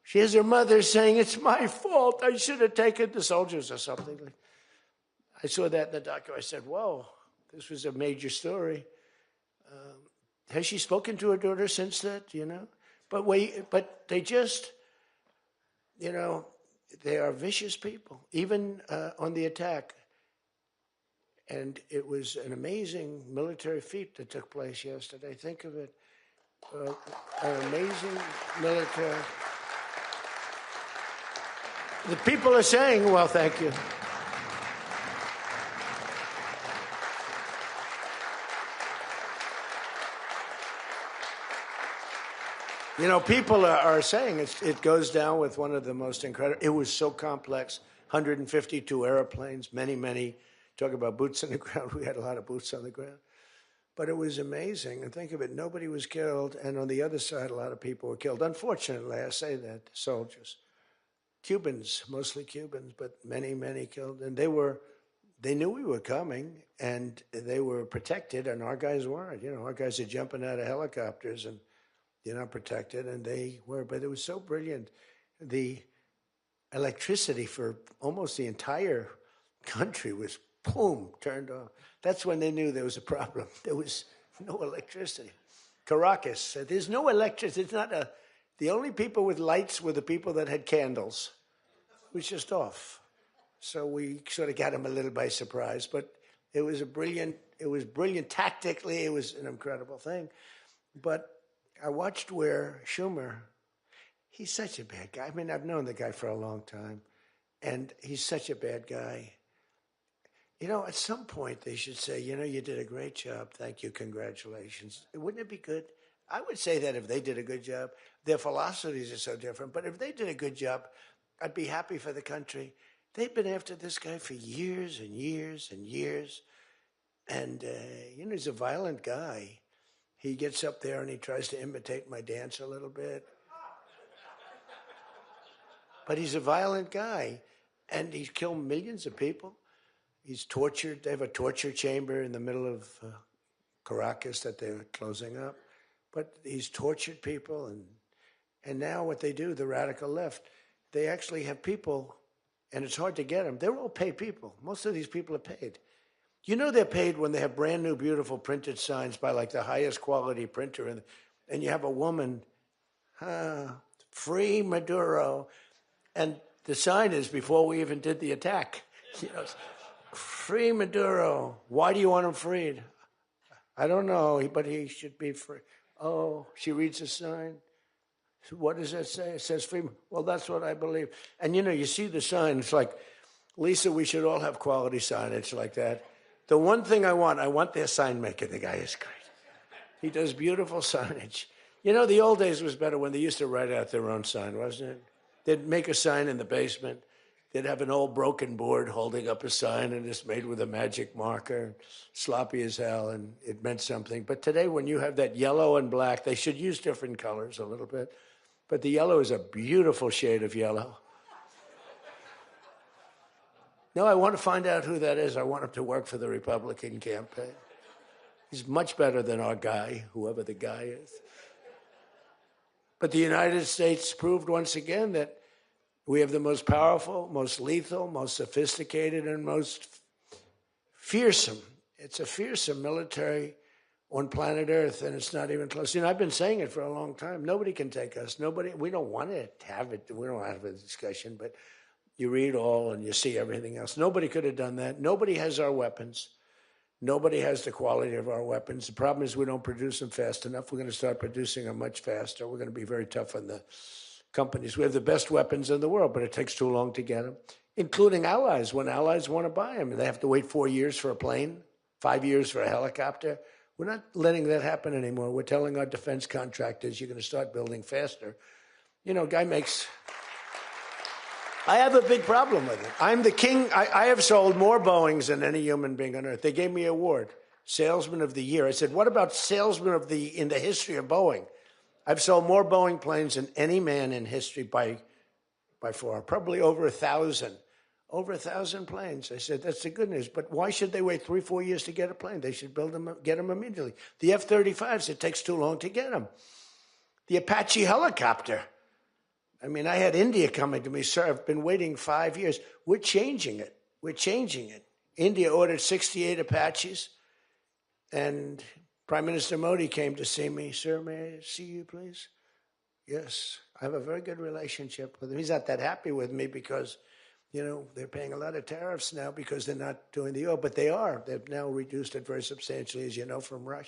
She has her mother saying, "It's my fault. I should have taken the soldiers," or something. I saw that in the documentary. I said, "Whoa, this was a major story." Has she spoken to her daughter since that? But they just, they are vicious people, even on the attack. And it was an amazing military feat that took place yesterday. Think of it. An amazing military. The people are saying, well, thank you. People are saying it goes down with one of the most incredible. It was so complex. 152 airplanes, many. Talk about boots on the ground. We had a lot of boots on the ground. But it was amazing. And think of it, nobody was killed. And on the other side, a lot of people were killed. Unfortunately, I say that, soldiers. Cubans, mostly Cubans, but many killed. And they knew we were coming, and they were protected, and our guys weren't. Our guys are jumping out of helicopters, and you're not protected, and they were. But it was so brilliant. The electricity for almost the entire country was, boom, turned off. That's when they knew there was a problem. There was no electricity. Caracas said, there's no electricity. It's not the only people with lights were the people that had candles. It was just off. So we sort of got them a little by surprise. But it was brilliant tactically. It was an incredible thing. But I watched where Schumer, he's such a bad guy. I mean, I've known the guy for a long time, and he's such a bad guy. At some point they should say, you did a great job. Thank you. Congratulations. Wouldn't it be good? I would say that if they did a good job. Their philosophies are so different. But if they did a good job, I'd be happy for the country. They've been after this guy for years and years and years. And, he's a violent guy. He gets up there and he tries to imitate my dance a little bit. But he's a violent guy. And he's killed millions of people. He's tortured. They have a torture chamber in the middle of Caracas that they're closing up. But he's tortured people. And now what they do, the radical left, they actually have people, and it's hard to get them. They're all paid people. Most of these people are paid. They're paid when they have brand new, beautiful printed signs by like the highest quality printer. And you have a woman, free Maduro. And the sign is before we even did the attack. Free Maduro. Why do you want him freed? I don't know, but he should be free. Oh, she reads the sign. What does that say? It says free. Well, that's what I believe. And you see the sign. It's like, Lisa, we should all have quality signage like that. The one thing I want their sign maker. The guy is great. He does beautiful signage. The old days was better when they used to write out their own sign, wasn't it? They'd make a sign in the basement. They'd have an old broken board holding up a sign, and it's made with a magic marker, sloppy as hell, and it meant something. But today, when you have that yellow and black, they should use different colors a little bit. But the yellow is a beautiful shade of yellow. No, I want to find out who that is. I want him to work for the Republican campaign. He's much better than our guy, whoever the guy is. But the United States proved once again that we have the most powerful, most lethal, most sophisticated, and most fearsome. It's a fearsome military on planet Earth, and it's not even close. I've been saying it for a long time. Nobody can take us. Nobody. We don't want to have it. We don't have a discussion, but you read all and you see everything else. Nobody could have done that. Nobody has our weapons. Nobody has the quality of our weapons. The problem is we don't produce them fast enough. We're going to start producing them much faster. We're going to be very tough on the companies. We have the best weapons in the world, but it takes too long to get them, including allies. When allies want to buy them, they have to wait 4 years for a plane, 5 years for a helicopter. We're not letting that happen anymore. We're telling our defense contractors, you're going to start building faster. Guy makes... I have a big problem with it. I'm the king. I have sold more Boeings than any human being on earth. They gave me an award, Salesman of the Year. I said, what about Salesman of in the history of Boeing? I've sold more Boeing planes than any man in history by far, probably over 1,000. Over 1,000 planes. I said, that's the good news. But why should they wait 3-4 years to get a plane? They should get them immediately. The F-35s, it takes too long to get them. The Apache helicopter. I mean, I had India coming to me, sir, I've been waiting 5 years. We're changing it. We're changing it. India ordered 68 Apaches, and Prime Minister Modi came to see me. Sir, may I see you, please? Yes, I have a very good relationship with him. He's not that happy with me because, they're paying a lot of tariffs now because they're not doing the oil, but they are. They've now reduced it very substantially, as you know, from Russia.